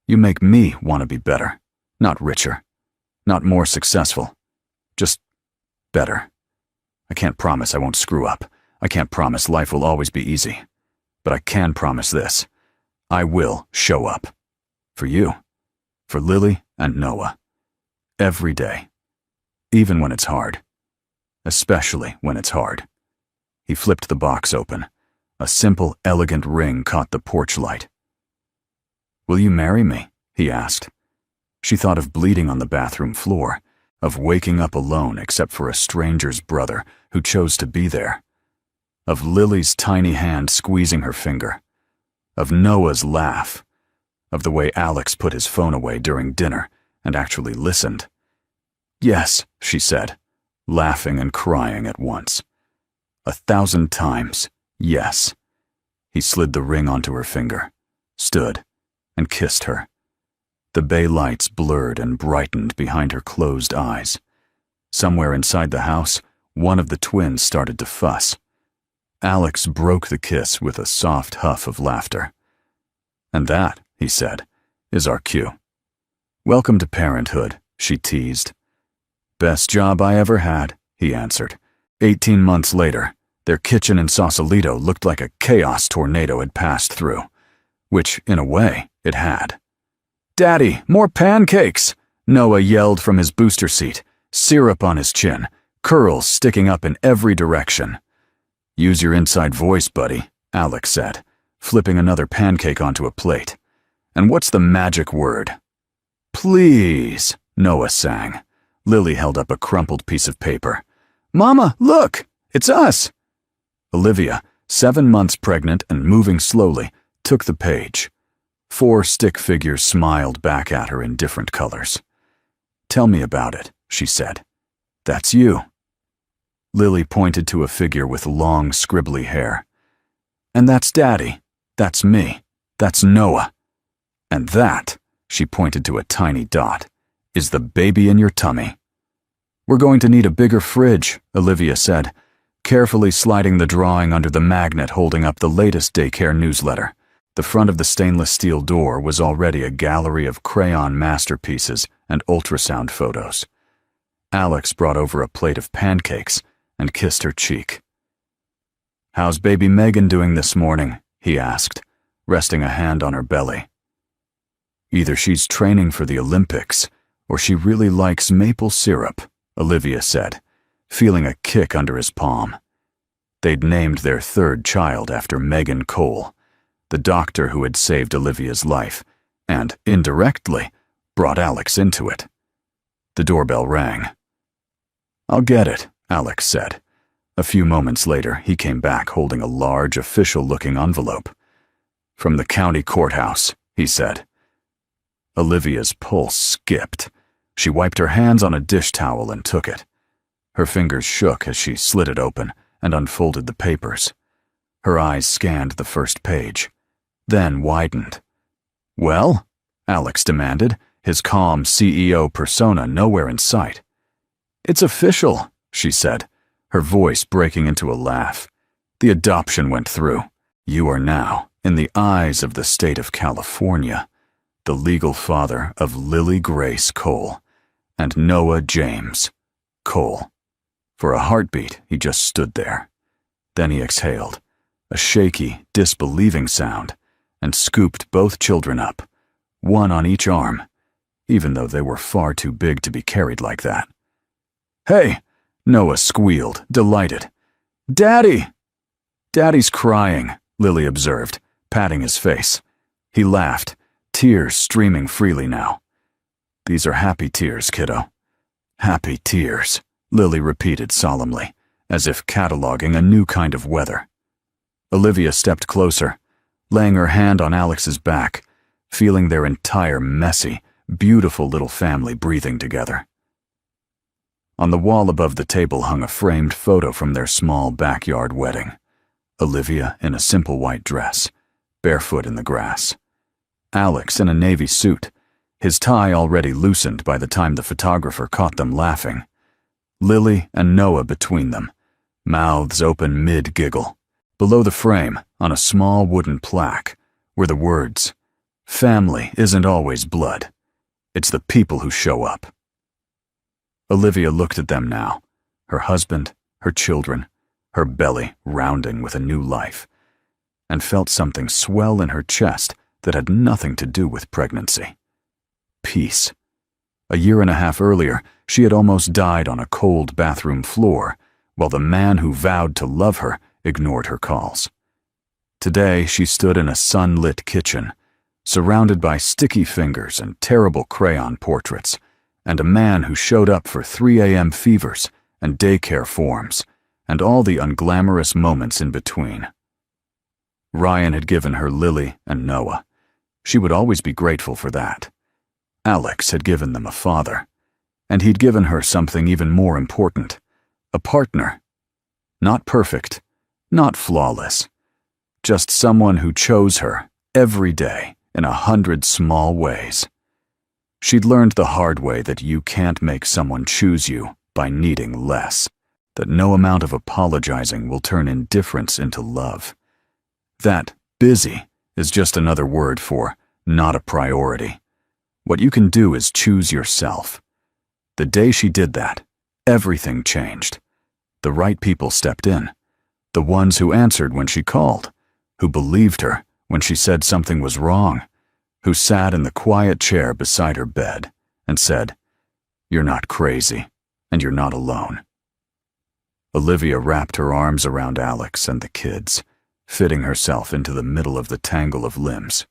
"You make me want to be better. Not richer. Not more successful. Just better. I can't promise I won't screw up. I can't promise life will always be easy. But I can promise this. I will show up. For you. For Lily and Noah. Every day. Even when it's hard. Especially when it's hard." He flipped the box open. A simple, elegant ring caught the porch light. "Will you marry me?" he asked. She thought of bleeding on the bathroom floor, of waking up alone except for a stranger's brother who chose to be there, of Lily's tiny hand squeezing her finger, of Noah's laugh, of the way Alex put his phone away during dinner and actually listened. "Yes," she said, laughing and crying at once. 1,000 times, yes. He slid the ring onto her finger, stood, and kissed her. The bay lights blurred and brightened behind her closed eyes. Somewhere inside the house, one of the twins started to fuss. Alex broke the kiss with a soft huff of laughter. "And that," he said, "is our cue." "Welcome to parenthood," she teased. "Best job I ever had," he answered. 18 months later, their kitchen in Sausalito looked like a chaos tornado had passed through, which, in a way, it had. "Daddy, more pancakes!" Noah yelled from his booster seat, syrup on his chin, curls sticking up in every direction. "Use your inside voice, buddy," Alex said, flipping another pancake onto a plate. "And what's the magic word?" "Please," Noah sang. Lily held up a crumpled piece of paper. "Mama, look! It's us!" Olivia, 7 months pregnant and moving slowly, took the page. 4 stick figures smiled back at her in different colors. "Tell me about it," she said. "That's you." Lily pointed to a figure with long, scribbly hair. "And that's Daddy. That's me. That's Noah. And that," she pointed to a tiny dot, "is the baby in your tummy." "We're going to need a bigger fridge," Olivia said, carefully sliding the drawing under the magnet holding up the latest daycare newsletter. The front of the stainless steel door was already a gallery of crayon masterpieces and ultrasound photos. Alex brought over a plate of pancakes and kissed her cheek. "How's baby Megan doing this morning?" he asked, resting a hand on her belly. "Either she's training for the Olympics, or she really likes maple syrup," Olivia said, feeling a kick under his palm. They'd named their 3rd child after Megan Cole, the doctor who had saved Olivia's life, and, indirectly, brought Alex into it. The doorbell rang. "I'll get it," Alex said. A few moments later, he came back holding a large, official-looking envelope. "From the county courthouse," he said. Olivia's pulse skipped. She wiped her hands on a dish towel and took it. Her fingers shook as she slid it open and unfolded the papers. Her eyes scanned the first page, then widened. "Well?" Alex demanded, his calm CEO persona nowhere in sight. "It's official," she said, her voice breaking into a laugh. "The adoption went through. You are now, in the eyes of the state of California, the legal father of Lily Grace Cole and Noah James Cole." For a heartbeat, he just stood there. Then he exhaled, a shaky, disbelieving sound, and scooped both children up, one on each arm, even though they were far too big to be carried like that. "Hey!" Noah squealed, delighted. "Daddy!" "Daddy's crying," Lily observed, patting his face. He laughed, tears streaming freely now. "These are happy tears, kiddo." "Happy tears," Lily repeated solemnly, as if cataloging a new kind of weather. Olivia stepped closer, laying her hand on Alex's back, feeling their entire messy, beautiful little family breathing together. On the wall above the table hung a framed photo from their small backyard wedding. Olivia in a simple white dress, barefoot in the grass. Alex in a navy suit, his tie already loosened by the time the photographer caught them laughing. Lily and Noah between them, mouths open mid-giggle. Below the frame, on a small wooden plaque, were the words, "Family isn't always blood. It's the people who show up." Olivia looked at them now, her husband, her children, her belly rounding with a new life, and felt something swell in her chest that had nothing to do with pregnancy. Peace. A year and a half earlier, she had almost died on a cold bathroom floor, while the man who vowed to love her ignored her calls. Today, she stood in a sunlit kitchen, surrounded by sticky fingers and terrible crayon portraits, and a man who showed up for 3 a.m. fevers and daycare forms, and all the unglamorous moments in between. Ryan had given her Lily and Noah. She would always be grateful for that. Alex had given them a father, and he'd given her something even more important, a partner. Not perfect, not flawless, just someone who chose her every day in 100 small ways. She'd learned the hard way that you can't make someone choose you by needing less, that no amount of apologizing will turn indifference into love. That busy is just another word for not a priority. What you can do is choose yourself. The day she did that, everything changed. The right people stepped in, the ones who answered when she called, who believed her when she said something was wrong, who sat in the quiet chair beside her bed and said, "You're not crazy, and you're not alone." Olivia wrapped her arms around Alex and the kids, fitting herself into the middle of the tangle of limbs.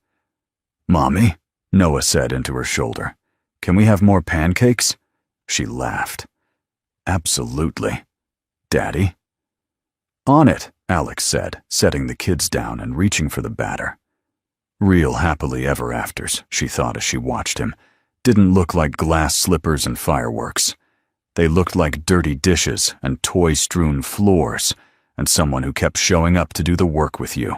"Mommy," Noah said into her shoulder, "can we have more pancakes?" She laughed. "Absolutely. Daddy?" "On it," Alex said, setting the kids down and reaching for the batter. Real happily ever afters, she thought as she watched him, didn't look like glass slippers and fireworks. They looked like dirty dishes and toy-strewn floors, and someone who kept showing up to do the work with you.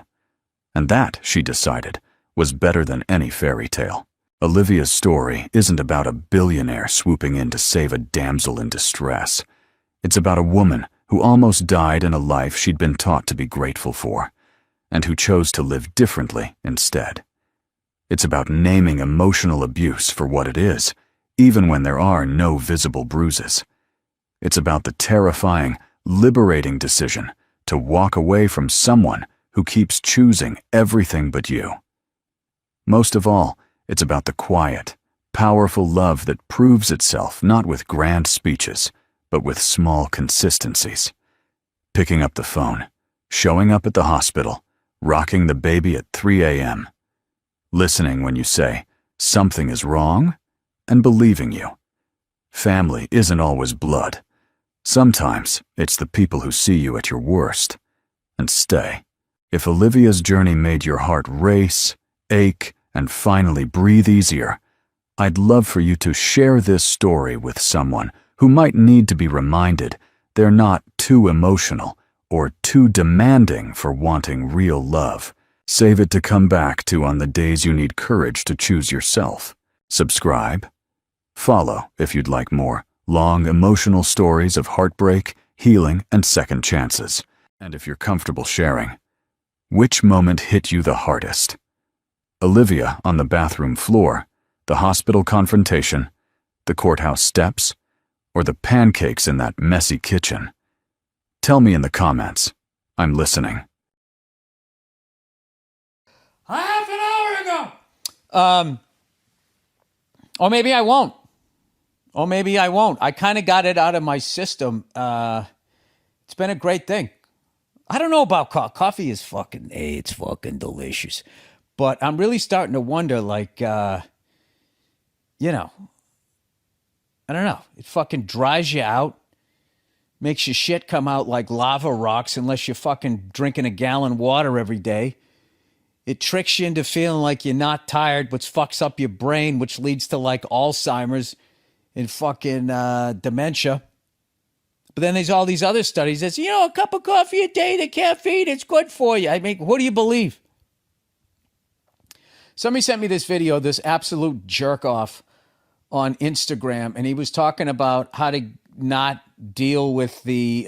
And that, she decided, was better than any fairy tale. Olivia's story isn't about a billionaire swooping in to save a damsel in distress. It's about a woman who almost died in a life she'd been taught to be grateful for, and who chose to live differently instead. It's about naming emotional abuse for what it is, even when there are no visible bruises. It's about the terrifying, liberating decision to walk away from someone who keeps choosing everything but you. Most of all, it's about the quiet, powerful love that proves itself not with grand speeches, but with small consistencies. Picking up the phone, showing up at the hospital, rocking the baby at 3 a.m., listening when you say, "Something is wrong," and believing you. Family isn't always blood. Sometimes it's the people who see you at your worst and stay. If Olivia's journey made your heart race, ache, and finally breathe easier, I'd love for you to share this story with someone who might need to be reminded they're not too emotional or too demanding for wanting real love. Save it to come back to on the days you need courage to choose yourself. Subscribe. Follow if you'd like more long, emotional stories of heartbreak, healing, and second chances. And if you're comfortable sharing, which moment hit you the hardest? Olivia on the bathroom floor, the hospital confrontation, the courthouse steps, or the pancakes in that messy kitchen? Tell me in the comments. I'm listening. Half an hour ago! Or maybe I won't. I kind of got it out of my system. It's been a great thing. I don't know about coffee. Coffee is it's fucking delicious. But I'm really starting to wonder, I don't know. It fucking dries you out, makes your shit come out like lava rocks unless you're fucking drinking a gallon of water every day. It tricks you into feeling like you're not tired, which fucks up your brain, which leads to like Alzheimer's and fucking dementia. But then there's all these other studies that say, a cup of coffee a day, the caffeine, it's good for you. I mean, what do you believe? Somebody sent me this video, this absolute jerk off on Instagram, and he was talking about how to not deal with the